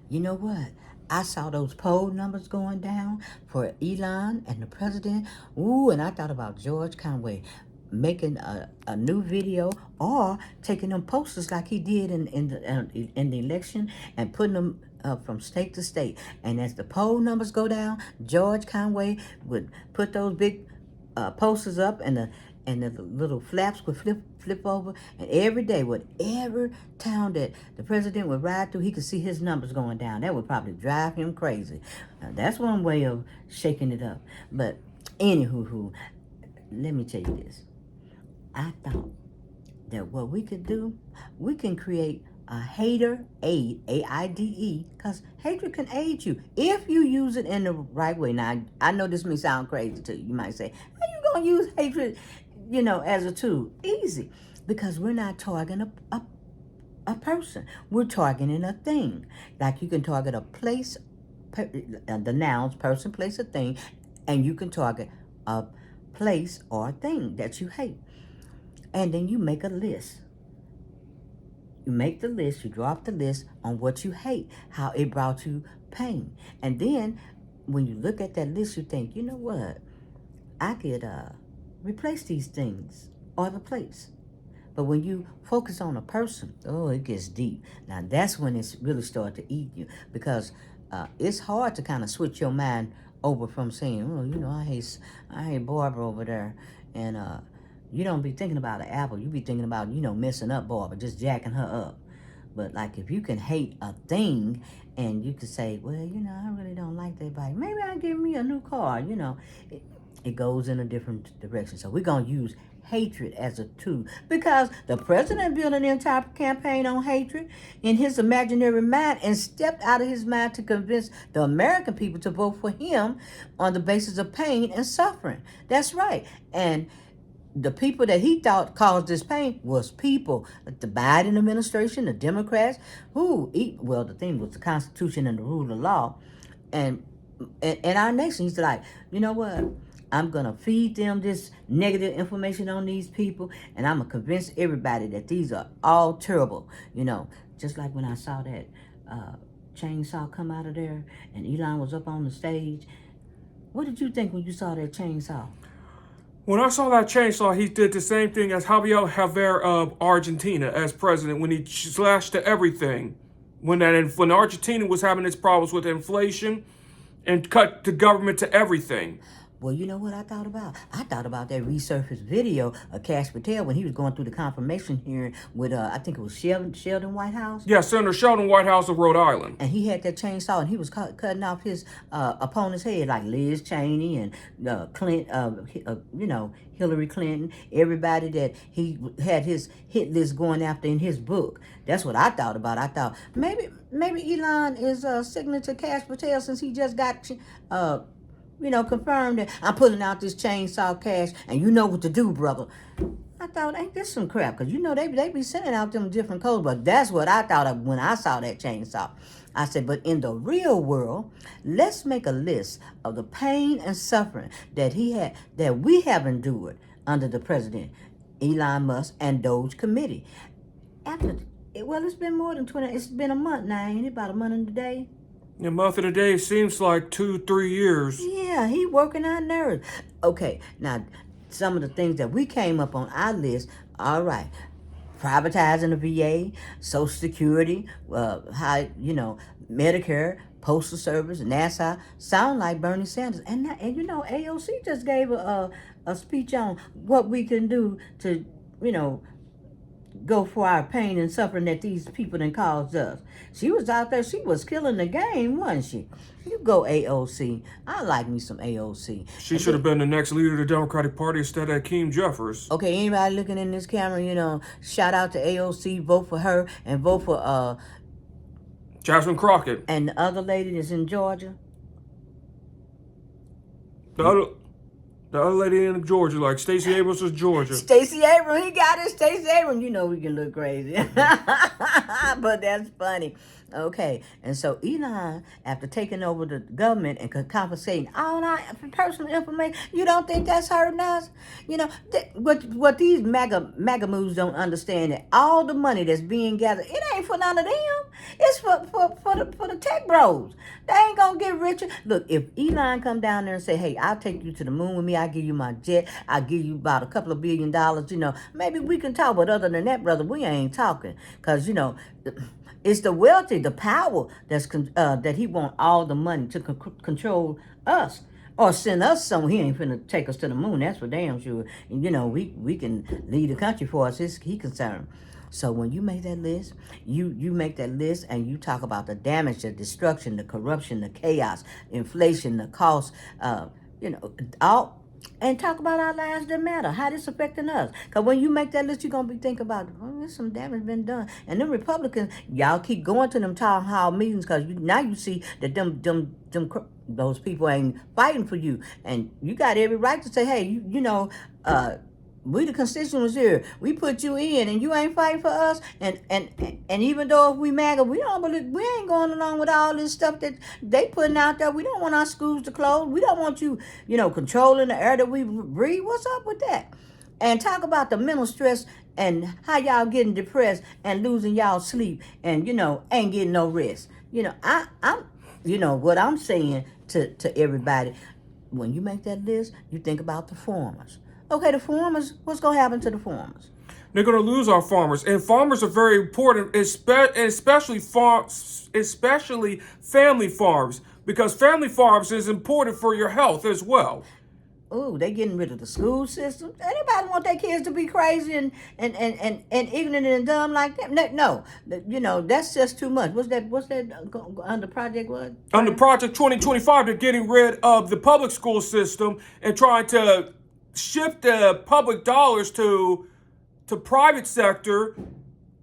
You know what? I saw those poll numbers going down for Elon and the president. Ooh, and I thought about George Conway making a new video or taking them posters like he did in the election and putting them from state to state. And as the poll numbers go down, George Conway would put those big posters up, and the little flaps would flip over, and every day, whatever town that the president would ride through, he could see his numbers going down. That would probably drive him crazy. Now, that's one way of shaking it up. But anywho, let me tell you this. I thought that what we could do, we can create a hater aid, AIDE, because hatred can aid you if you use it in the right way. Now, I know this may sound crazy to you. You might say, how you going to use hatred, as a tool? Easy, because we're not targeting a person. We're targeting a thing. Like you can target a place, the nouns, person, place, or thing, and you can target a place or a thing that you hate. And then you make a list. You make the list, you draw up the list on what you hate, how it brought you pain. And then when you look at that list, you think, you know what? I could replace these things or the place. But when you focus on a person, oh, it gets deep. Now that's when it's really starts to eat you, because it's hard to kind of switch your mind over from saying, oh, I hate Barbara over there, and you don't be thinking about an apple. You be thinking about, messing up Barbara, just jacking her up. But like if you can hate a thing and you can say, well, I really don't like that bike. Maybe I'll give me a new car, it goes in a different direction. So we're going to use hatred as a tool, because the president built an entire campaign on hatred in his imaginary mind and stepped out of his mind to convince the American people to vote for him on the basis of pain and suffering. That's right. And the people that he thought caused this pain was people, like the Biden administration, the Democrats, the thing was the Constitution and the rule of law, and our nation. He's like, you know what? I'm going to feed them this negative information on these people, and I'm going to convince everybody that these are all terrible. Just like when I saw that chainsaw come out of there and Elon was up on the stage. What did you think when you saw that chainsaw? When I saw that chainsaw, he did the same thing as Javier Javier of Argentina as president, when he slashed to everything. When Argentina was having its problems with inflation and cut the government to everything. Well, you know what I thought about? I thought about that resurfaced video of Cash Patel when he was going through the confirmation hearing with, I think it was Sheldon Whitehouse. Yeah, Senator Sheldon Whitehouse of Rhode Island. And he had that chainsaw, and he was cutting off his opponent's head, like Liz Cheney and Hillary Clinton, everybody that he had his hit list going after in his book. That's what I thought about. I thought maybe Elon is signaling to Cash Patel, since he just got confirmed that I'm putting out this chainsaw, Cash, and you know what to do, brother. I thought, ain't this some crap? Because, they be sending out them different codes. But that's what I thought of when I saw that chainsaw. I said, but in the real world, let's make a list of the pain and suffering that we have endured under the president, Elon Musk, and Doge committee. It's been more than 20, it's been a month now, ain't it? About a month and a day. A month and a day seems like 2-3 years. Yeah, he working our nerves. Okay, now, some of the things that we came up on our list, all right. Privatizing the VA, Social Security, Medicare, Postal Service, NASA, sound like Bernie Sanders. And AOC just gave a speech on what we can do to, go for our pain and suffering that these people done caused us. She was out there, she was killing the game, wasn't she? You go AOC. I like me some AOC. She should have been the next leader of the Democratic Party instead of Hakeem Jeffers. Okay, anybody looking in this camera, shout out to AOC, vote for her, and vote for Jasmine Crockett. And the other lady that's in Georgia. The other lady in Georgia, like Stacey Abrams is Georgia. Stacey Abrams, he got it. Stacey Abrams, we can look crazy. But that's funny. Okay, and so Elon, after taking over the government and confiscating all our personal information, you don't think that's hurting us? What these MAGA moves don't understand, that all the money that's being gathered, it ain't for none of them. It's for the tech bros. They ain't gonna get richer. Look, if Elon come down there and say, hey, I'll take you to the moon with me, I'll give you my jet, I'll give you about a couple of $1 billion, maybe we can talk. But other than that, brother, we ain't talking. Because, it's the wealthy, the power that he want all the money to control us. Or send us somewhere. He ain't finna take us to the moon. That's for damn sure. And, we can lead the country for us. He concerned. So when you make that list, you make that list and you talk about the damage, the destruction, the corruption, the chaos, inflation, the cost, all, and talk about our lives that matter, how this affecting us. Because when you make that list, you're going to be thinking about, there's some damage been done. And them Republicans, y'all keep going to them town hall meetings because now you see that those people ain't fighting for you. And you got every right to say, hey, we the constituents here. We put you in, and you ain't fighting for us. And even though if we MAGA, we ain't going along with all this stuff that they putting out there. We don't want our schools to close. We don't want you, controlling the air that we breathe. What's up with that? And talk about the mental stress and how y'all getting depressed and losing y'all sleep and ain't getting no rest. I'm what I'm saying to everybody. When you make that list, you think about the farmers. Okay, the farmers, what's going to happen to the farmers? They're going to lose our farmers. And farmers are very important, especially family farms, because family farms is important for your health as well. Oh, they getting rid of the school system. Anybody want their kids to be crazy and ignorant and dumb like that? No, that's just too much. What's that under Project what? Under Project 2025, they're getting rid of the public school system and trying to shift the public dollars to private sector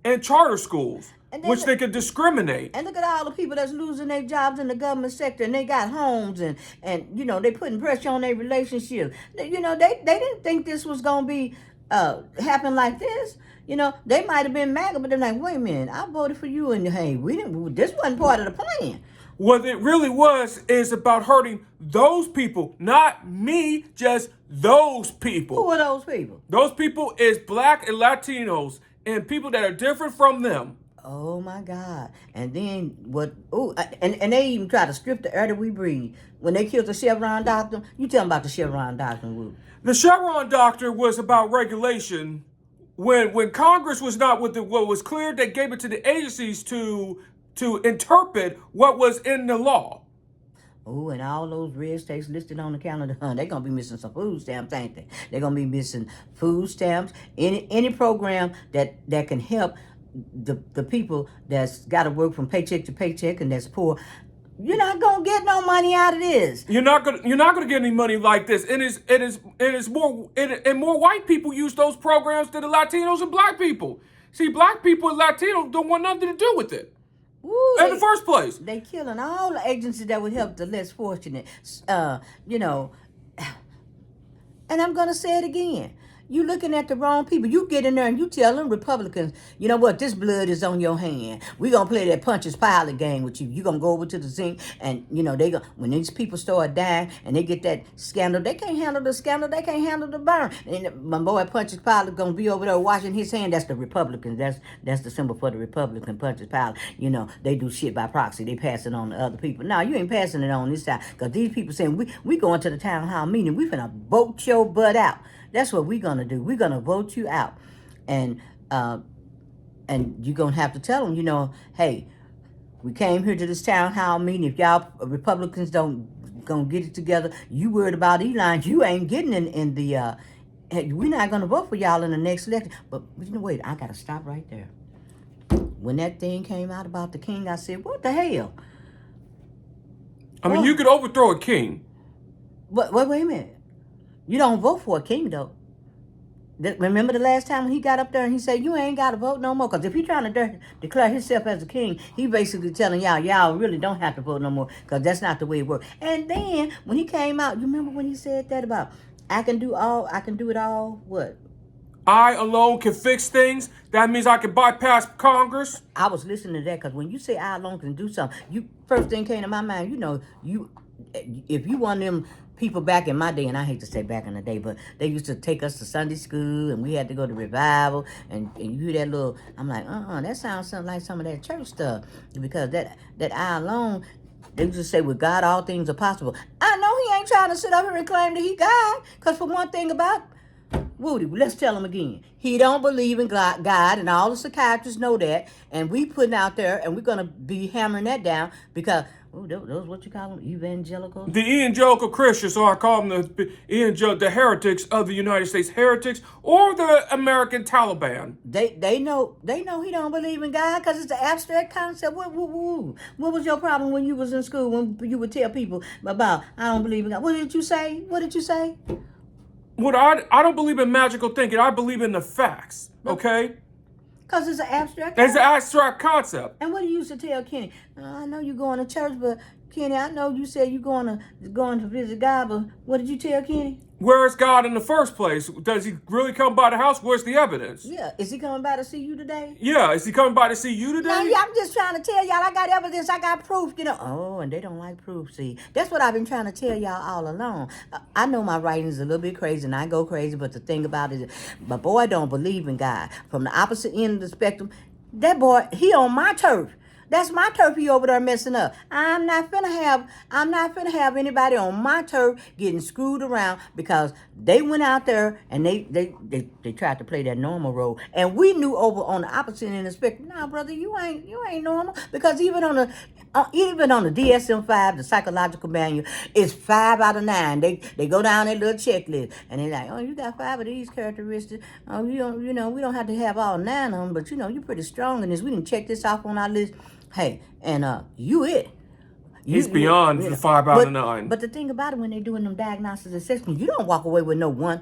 and charter schools, which they could discriminate. And look at all the people that's losing their jobs in the government sector, and they got homes, and they putting pressure on their relationships. They didn't think this was gonna be happen like this. They might have been MAGA, but they're like, wait a minute, I voted for you, and hey, this wasn't part of the plan. What it really is about hurting those people, not me, just those people. Who are those people? Those people is Black and Latinos and people that are different from them. Oh my God! And then what? Oh, and they even try to strip the air that we breathe. When they killed the Chevron doctor, you tell them about the Chevron doctrine, Woo. The Chevron doctrine was about regulation. When Congress was not with what was clear, they gave it to the agencies to interpret what was in the law. Oh, and all those red states listed on the calendar, they're going to be missing some food stamps, ain't they? They're going to be missing food stamps, any program that can help the people that's got to work from paycheck to paycheck and that's poor. You're not going to get no money out of this. You're not going to get any money like this. More white people use those programs than the Latinos and Black people. See, Black people and Latinos don't want nothing to do with it. Ooh, in the first place. They killing all the agencies that would help the less fortunate. And I'm going to say it again. You looking at the wrong people. You get in there and you tell them Republicans, you know what, this blood is on your hand. We're going to play that Punches Pilot game with you. You're going to go over to the zinc and, when these people start dying and they get that scandal, they can't handle the scandal. They can't handle the burn. And my boy Punches Pilot going to be over there washing his hand. That's the Republicans. That's the symbol for the Republican, Punches Pilot. They do shit by proxy. They pass it on to other people. No, you ain't passing it on this side. Because these people saying, we going to the town hall meeting. We finna vote your butt out. That's what we're going to do. We're going to vote you out. And you're going to have to tell them, hey, we came here to this town hall meeting. If y'all Republicans don't going to get it together, you worried about Elon, you ain't getting in the, we're not going to vote for y'all in the next election. But wait, I got to stop right there. When that thing came out about the king, I said, what the hell? I mean, you could overthrow a king. Wait a minute. You don't vote for a king, though. Remember the last time when he got up there and he said, you ain't got to vote no more? Because if he's trying to declare himself as a king, he basically telling y'all really don't have to vote no more because that's not the way it works. And then when he came out, you remember when he said that about, I can do it all, what? I alone can fix things. That means I can bypass Congress. I was listening to that because when you say I alone can do something, first thing came to my mind, if you want them people back in my day, and I hate to say back in the day, but they used to take us to Sunday school, and we had to go to revival, and you hear that little, I'm like, that sounds something like some of that church stuff, because that I alone, they used to say, with God, all things are possible. I know he ain't trying to sit up here and claim that he God, because for one thing about Woody, let's tell him again. He don't believe in God, and all the psychiatrists know that. And we putting out there, and we're going to be hammering that down because, those what you call them, evangelical? The evangelical Christians, or I call them the heretics of the United States, heretics, or the American Taliban. They know he don't believe in God because it's an abstract concept. What was your problem when you was in school when you would tell people about, I don't believe in God? What did you say? I don't believe in magical thinking. I believe in the facts. Okay? Because it's an abstract concept. It's an abstract concept. And what do you used to tell Kenny? I know you're going to church, but Kenny, I know you said you're going to visit God, but what did you tell Kenny? Where is God in the first place? Does he really come by the house? Where's the evidence? Yeah. Is he coming by to see you today? Yeah. Is he coming by to see you today? Now, yeah, I'm just trying to tell y'all I got evidence. I got proof. Oh, and they don't like proof. See, that's what I've been trying to tell y'all all along. I know my writing's a little bit crazy and I go crazy, but the thing about it is, my boy don't believe in God. From the opposite end of the spectrum, that boy, he on my turf. That's my turf he over there messing up. I'm not finna have anybody on my turf getting screwed around because they went out there and they tried to play that normal role. And we knew over on the opposite end of the spectrum, nah, brother, you ain't normal. Because even on the DSM-5, the psychological manual, it's 5 out of 9. They go down that little checklist and they're like, oh, you got 5 of these characteristics. Oh, we don't have to have all 9 of them, but you're pretty strong in this. We can check this off on our list. Hey, and you it. He's beyond the 5 out of 9. But the thing about it, when they're doing them diagnostic assessments, you don't walk away with no one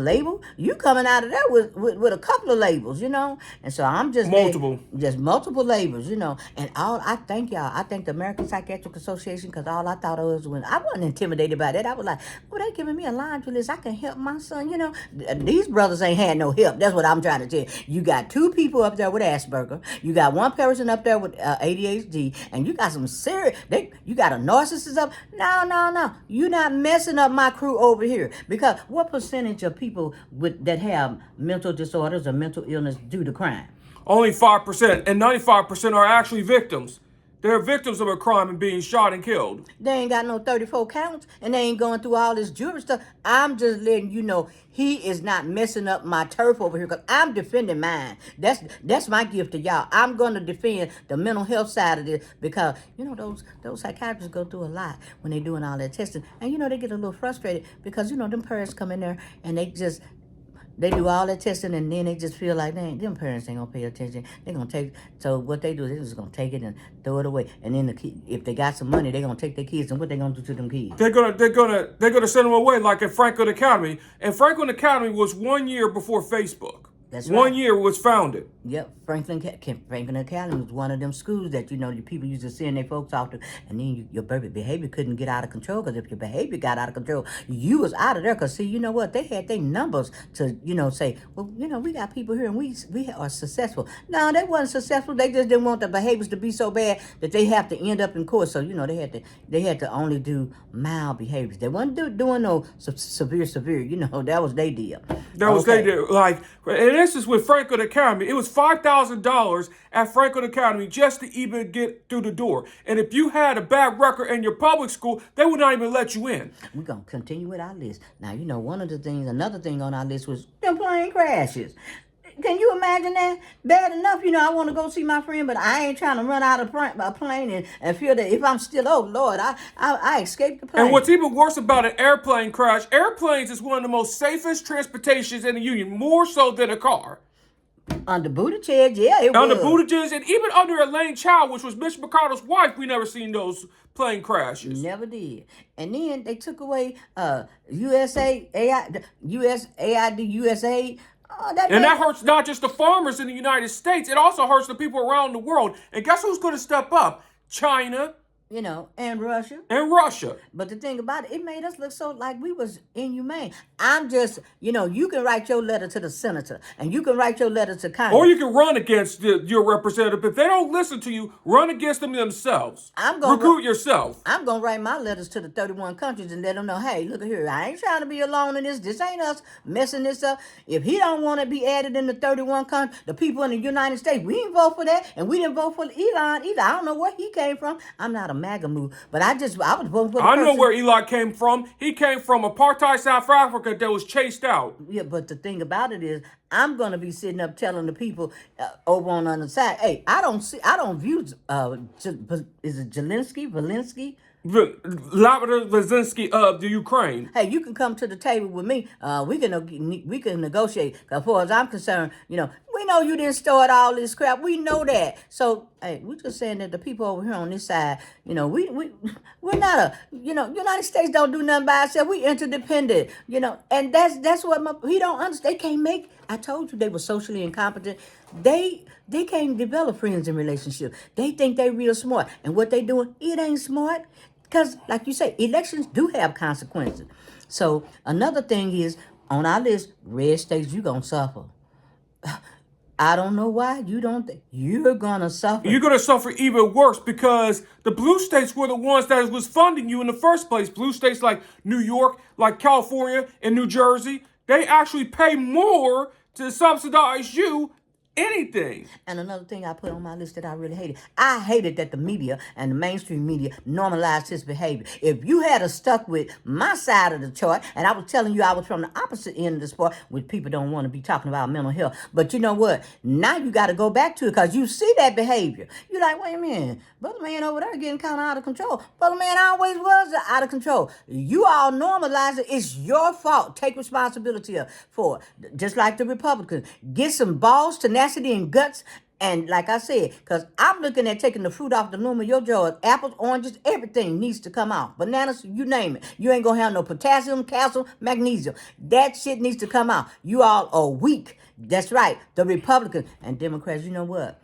label. You coming out of there with a couple of labels, And so I'm just multiple labels, And I thank y'all. I thank the American Psychiatric Association because all I thought of was when I wasn't intimidated by that. I was like, oh, they giving me a laundry list. I can help my son, These brothers ain't had no help. That's what I'm trying to tell you. You got 2 people up there with Asperger. You got 1 person up there with ADHD, and you got some serious. You got a narcissist up? No. You're not messing up my crew over here. Because what percentage of people that have mental disorders or mental illness do the crime? Only 5%. And 95% are actually victims. They're victims of a crime and being shot and killed. They ain't got no 34 counts, and they ain't going through all this jury stuff. I'm just letting you know he is not messing up my turf over here because I'm defending mine. That's my gift to y'all. I'm going to defend the mental health side of this because, those psychiatrists go through a lot when they're doing all that testing. And, they get a little frustrated because, them parents come in there and they do all that testing and then they just feel like them parents ain't gonna pay attention. They're gonna take, so what they do is they're just gonna take it and throw it away. And then if they got some money, they're gonna take their kids, and what they gonna do to them kids? They're gonna send them away like at Franklin Academy. And Franklin Academy was 1 year before Facebook. That's right. 1 year was founded. Yep, Franklin Academy was one of them schools that, the people used to send their folks off to, and then your behavior couldn't get out of control, because if your behavior got out of control, you was out of there, because see, you know what, they had their numbers to, say, well, we got people here and we are successful. No, they wasn't successful, they just didn't want the behaviors to be so bad that they have to end up in court, so, they had to only do mild behaviors. They wasn't doing no severe, that was their deal. That was their deal, like, and this is with Franklin Academy, it was $5,000 at Franklin Academy just to even get through the door. And if you had a bad record in your public school, they would not even let you in. We're going to continue with our list. Now, another thing on our list was them plane crashes. Can you imagine that? Bad enough, I want to go see my friend, but I ain't trying to run out of a plane and feel that if I'm still, oh, Lord, I escaped the plane. And what's even worse about an airplane crash, airplanes is one of the most safest transportations in the union, more so than a car. Under Buttigieg, yeah, it was. Under Buttigieg, and even under Elaine Chao, which was Mitch McConnell's wife, we never seen those plane crashes. Never did. And then they took away USAID. That hurts not just the farmers in the United States, it also hurts the people around the world. And guess who's going to step up? China, you know, and Russia. and Russia. But the thing about it, it made us look so like we was inhumane. I'm just, you know, you can write your letter to the senator, and you can write your letter to Or Congress. you can run against your representative. If they don't listen to you, run against them themselves. I'm gonna Recruit yourself. I'm gonna write my letters to the 31 countries and let them know, hey, look here, I ain't trying to be alone in this. This ain't us messing this up. If he don't want to be added in the 31 countries, the people in the United States, we didn't vote for that, and we didn't vote for Elon either. I don't know where he came from. I'm not a MAGA move, but I was voting for the I person. know where Elon came from. He came from apartheid South Africa that was chased out. Yeah, but the thing about it is, I'm gonna be sitting up telling the people over on the other side, hey, I don't view, is it Valinsky? Vladimir Zelensky of the Ukraine. Hey, you can come to the table with me. We can negotiate. Cause as far as I'm concerned, you know, we know you didn't start all this crap. We know that. So, hey, we're just saying that the people over here on this side, you know, we're not United States don't do nothing by itself. We interdependent, you know, and that's what he don't understand. They can't make. I told you they were socially incompetent. They can't develop friends and relationships. They think they real smart, and what they doing, it ain't smart. Because, like you say, elections do have consequences. So, another thing is, on our list, red states, you're going to suffer. I don't know why you don't think you're going to suffer. You're going to suffer even worse because the blue states were the ones that was funding you in the first place. Blue states like New York, like California, and New Jersey, they actually pay more to subsidize you anything. And another thing I put on my list that I really hated. I hated that the media and the mainstream media normalized his behavior. If you had stuck with my side of the chart, and I was telling you I was from the opposite end of the sport, which people don't want to be talking about mental health. But you know what? Now you got to go back to it because you see that behavior. You're like, wait a minute. Brother man over there getting kind of out of control. Brother man always was out of control. You all normalize it. It's your fault. Take responsibility for it. Just like the Republicans. Get some balls, tenacity, and guts. And like I said, because I'm looking at taking the fruit off the loom of your jaws. Apples, oranges, everything needs to come out. Bananas, you name it. You ain't going to have no potassium, calcium, magnesium. That shit needs to come out. You all are weak. That's right. The Republicans and Democrats, you know what?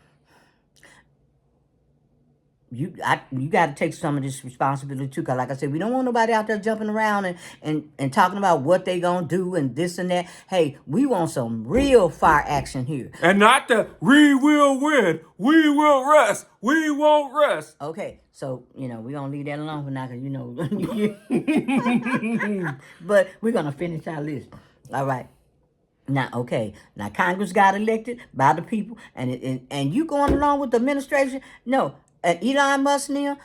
You got to take some of this responsibility too, because like I said, we don't want nobody out there jumping around and talking about what they gonna do and this and that. Hey, we want some real fire action here. And not the we will win, we will rest, we won't rest. Okay, so, you know, we're gonna leave that alone for now, because, you know, but we're gonna finish our list. All right. Now, okay. Now, Congress got elected by the people, and you going along with the administration? No. And Elon Musk now,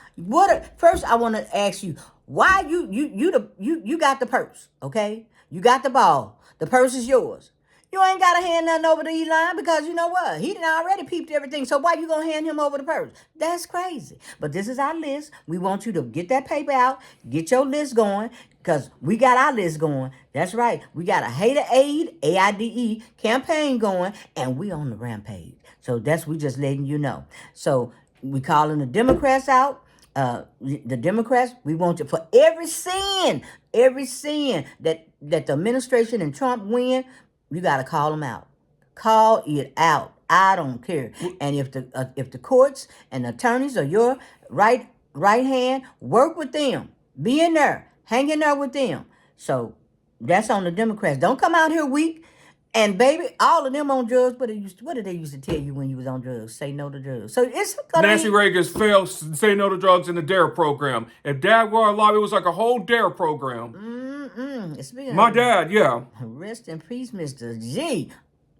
first I want to ask you, why you got the purse, okay? You got the ball. The purse is yours. You ain't got to hand nothing over to Elon because you know what? He done already peeped everything. So why you going to hand him over the purse? That's crazy. But this is our list. We want you to get that paper out, get your list going, because we got our list going. That's right. We got a Aide, AIDE campaign going, and we on the Rampage. So we just letting you know. So we calling the Democrats out. The Democrats, we want you for every sin that the administration and Trump win, you got to call them out. Call it out. I don't care. And if the courts and the attorneys are your right hand, work with them. Be in there. Hang in there with them. So that's on the Democrats. Don't come out here weak. And baby, all of them on drugs. What did they used to tell you when you was on drugs? Say no to drugs. So it's Nancy Reagan's failed to say no to drugs in the DARE program. If Dad were alive, it was like a whole DARE program. My dad, yeah. Rest in peace, Mr. G.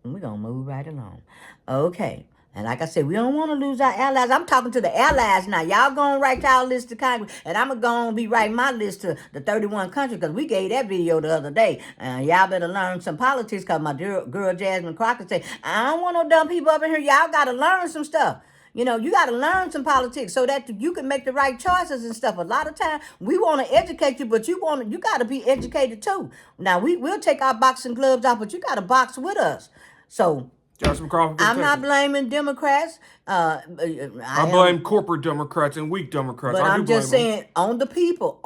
We're gonna move right along. Okay. And like I said, we don't want to lose our allies. I'm talking to the allies now. Y'all going to write y'all list to Congress. And I'm going to be writing my list to the 31 countries because we gave that video the other day. Y'all better learn some politics because my girl Jasmine Crockett said, I don't want no dumb people up in here. Y'all got to learn some stuff. You know, you got to learn some politics so that you can make the right choices and stuff. A lot of times we want to educate you, but you got to be educated too. Now, we'll take our boxing gloves off, but you got to box with us. So I'm not blaming Democrats. I blame corporate Democrats and weak Democrats. But I'm just saying, on the people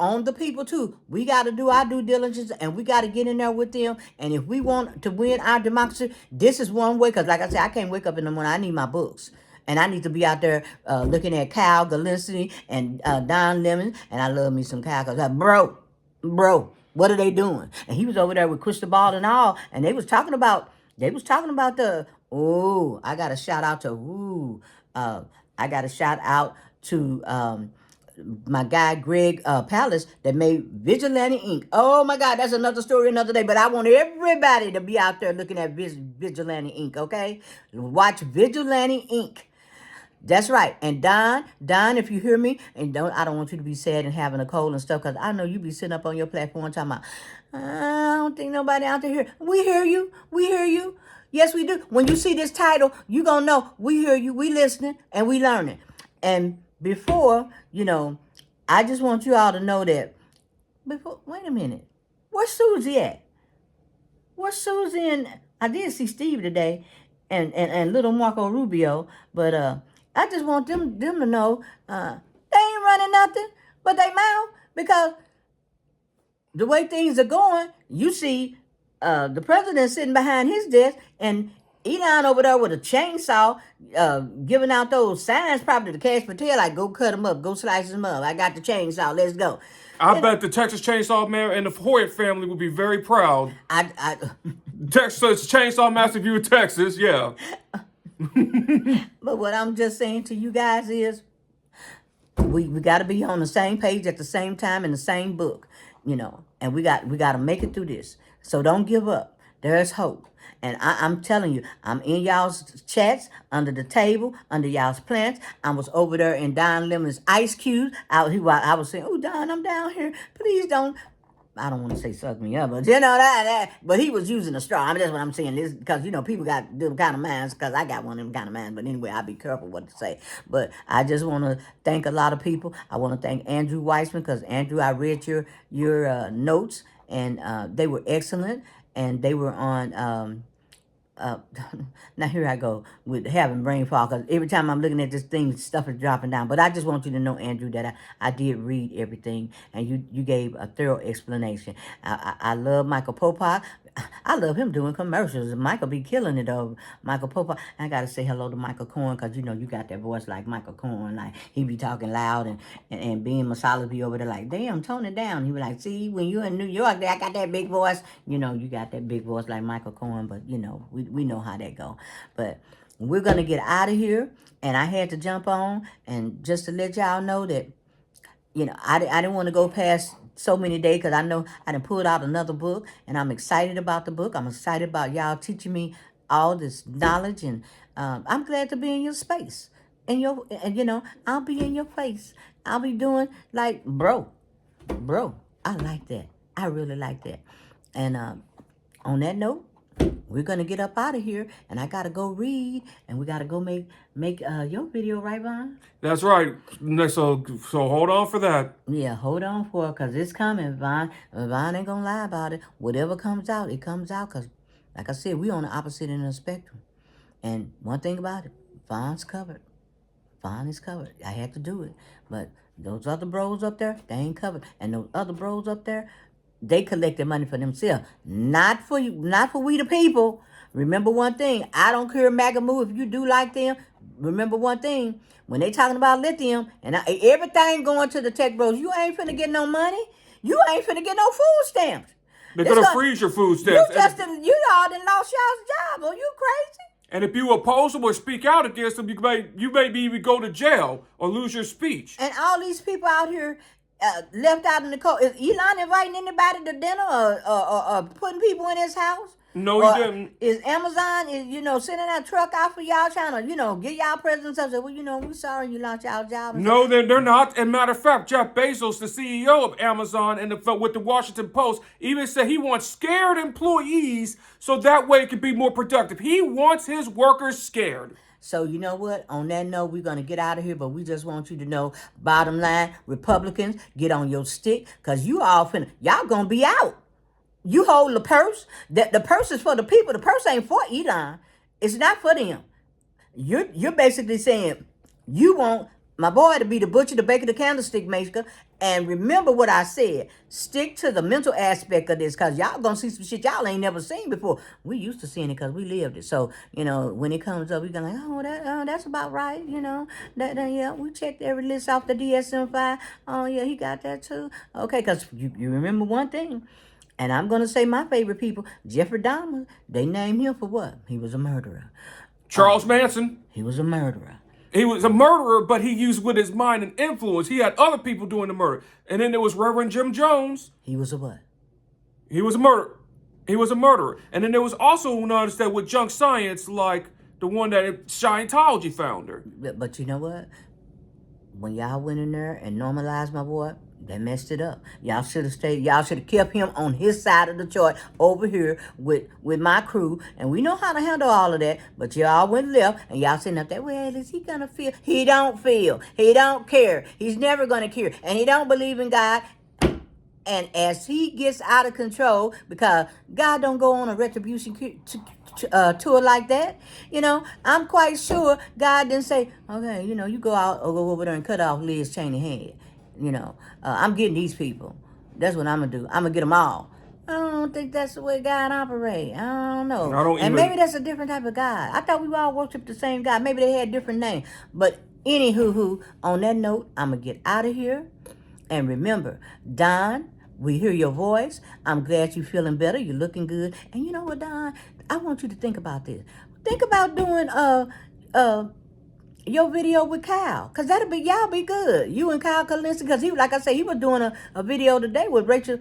too. We got to do our due diligence, and we got to get in there with them. And if we want to win our democracy, this is one way. Because like I said, I can't wake up in the morning. I need my books. And I need to be out there looking at Kyle Galinsky and Don Lemon, and I love me some Kyle, because bro, what are they doing? And he was over there with Crystal Ball and all, and they was talking about the, I got a shout out to, I got a shout out to my guy Greg Palace that made Vigilante Inc. Oh my God, that's another story another day. But I want everybody to be out there looking at Vigilante Inc. Okay, watch Vigilante Inc. That's right. And Don, if you hear me, and I don't want you to be sad and having a cold and stuff, because I know you be sitting up on your platform talking about, I don't think nobody out there. We hear you. We hear you. Yes, we do. When you see this title, you gonna know we hear you, we listening, and we learning. And before, I just want you all to know that wait a minute. Where's Susie at? Where's Susie and I did see Steve today and little Marco Rubio, but I just want them to know they ain't running nothing but they mouth, because the way things are going, you see the president sitting behind his desk and Elon over there with a chainsaw giving out those signs probably to Cash Patel, like, go cut them up, go slice them up. I got the chainsaw, let's go. I bet the Texas Chainsaw Man and the Hoyt family would be very proud. Texas Chainsaw Master View of Texas, yeah. But what I'm just saying to you guys is, we got to be on the same page at the same time in the same book, and we got to make it through this. So don't give up. There's hope. And I'm telling you, I'm in y'all's chats, under the table, under y'all's plants. I was over there in Don Lemon's ice cubes. I was saying, oh, Don, I'm down here. Please don't. I don't want to say suck me up, but that. But he was using a straw. That's what I'm saying. This because people got them kind of minds. Because I got one of them kind of minds. But anyway, I'll be careful what to say. But I just want to thank a lot of people. I want to thank Andrew Weissman, because Andrew, I read your notes, and they were excellent, and they were on. Now here I go with having brain fog, because every time I'm looking at this thing, stuff is dropping down. But I just want you to know, Andrew, that I did read everything, and you gave a thorough explanation. I love Michael Popak. I love him doing commercials. Michael be killing it over Michael Popak. I gotta say hello to Michael Korn, because you got that voice like Michael Korn. Like, he be talking loud, and being Masala be over there like, damn, tone it down. He be like, see, when you in New York, I got that big voice. You got that big voice like Michael Korn, but we know how that go. But we're gonna get out of here, and I had to jump on, and just to let y'all know that I didn't want to go past so many days, because I know I done pulled out another book, and I'm excited about the book. I'm excited about y'all teaching me all this knowledge, and I'm glad to be in your space. And I'll be in your face. I'll be doing like, bro, I like that. I really like that. And on that note, we're gonna get up out of here, and I gotta go read, and we gotta go make your video, right, Vaughn? That's right. So hold on for that. Yeah, hold on for it, because it's coming, Vaughn. Vaughn ain't gonna lie about it. Whatever comes out, it comes out, because, like I said, we on the opposite end of the spectrum. And one thing about it, Vaughn's covered. Vaughn is covered. I had to do it. But those other bros up there, they ain't covered. And those other bros up there, they collected money for themselves, not for you, not for we the people. Remember one thing, I don't care, MAGA move, if you do like them, remember one thing, when they talking about lithium, and everything going to the tech bros, you ain't finna get no money. You ain't finna get no food stamps. They're going to freeze your food stamps. You all done lost y'all's job. Are you crazy? And if you oppose them or speak out against them, you may even go to jail or lose your speech. And all these people out here, left out in the cold. Is Elon inviting anybody to dinner or putting people in his house? No, he didn't. Is Amazon sending that truck out for y'all, trying to get y'all presents up? Say, well, we sorry you lost y'all job. No, they're not. And matter of fact, Jeff Bezos, the CEO of Amazon, and with the Washington Post, even said he wants scared employees so that way it can be more productive. He wants his workers scared. So you know what? On that note, we're going to get out of here, but we just want you to know, bottom line, Republicans, get on your stick, because y'all going to be out. You hold the purse. The purse is for the people. The purse ain't for Elon. It's not for them. You're basically saying, you want my boy to be the butcher, the baker, the candlestick maker. And remember what I said. Stick to the mental aspect of this, because y'all gonna see some shit y'all ain't never seen before. We used to seeing it because we lived it. So, when it comes up, we gonna like, that's about right, yeah, we checked every list off the DSM-5. Oh, yeah, he got that too. Okay, because you remember one thing. And I'm going to say my favorite people, Jeffrey Dahmer, they named him for what? He was a murderer. Charles Manson. He was a murderer. He was a murderer, but he used with his mind and influence. He had other people doing the murder. And then there was Reverend Jim Jones. He was a what? He was a murderer. He was a murderer. And then there was also who noticed that with junk science, like the one that Scientology founder. But you know what? When y'all went in there and normalized my boy, they messed it up. Y'all should have stayed. Y'all should have kept him on his side of the chart over here with my crew. And we know how to handle all of that. But y'all went left and y'all sitting up there. Well, is he gonna feel? He don't feel. He don't care. He's never gonna care. And he don't believe in God. And as he gets out of control, because God don't go on a retribution tour like that, I'm quite sure God didn't say, okay, you go out or go over there and cut off Liz Cheney head. I'm getting these people. That's what I'm going to do. I'm going to get them all. I don't think that's the way God operates. I don't know. Maybe that's a different type of God. I thought we all worshiped the same God. Maybe they had different names. But anywho, on that note, I'm going to get out of here. And remember, Don, we hear your voice. I'm glad you're feeling better. You're looking good. And you know what, Don? I want you to think about this. Think about doing your video with Kyle, because y'all be good. You and Kyle Kalinske, because he, like I say, he was doing a video today with Rachel,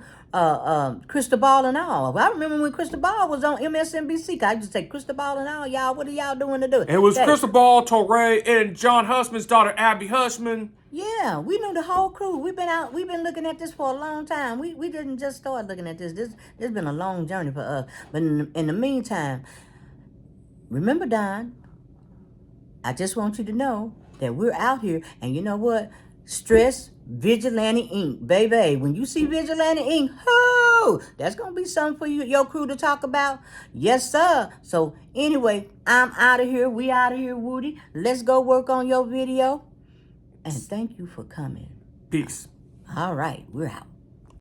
Cristobal and all. I remember when Cristobal was on MSNBC. I used to say, Cristobal and all, y'all, what are y'all doing to do it? It was Cristobal, Torre, and John Hussman's daughter, Abby Hussman. Yeah, we knew the whole crew. We've been looking at this for a long time. We didn't just start looking at this. This has been a long journey for us. But in the meantime, remember, Don, I just want you to know that we're out here, and you know what? Stress Vigilante Inc. Baby, when you see Vigilante Inc., that's going to be something for your crew to talk about. Yes, sir. So anyway, I'm out of here. We out of here, Woody. Let's go work on your video. And thank you for coming. Peace. All right, we're out.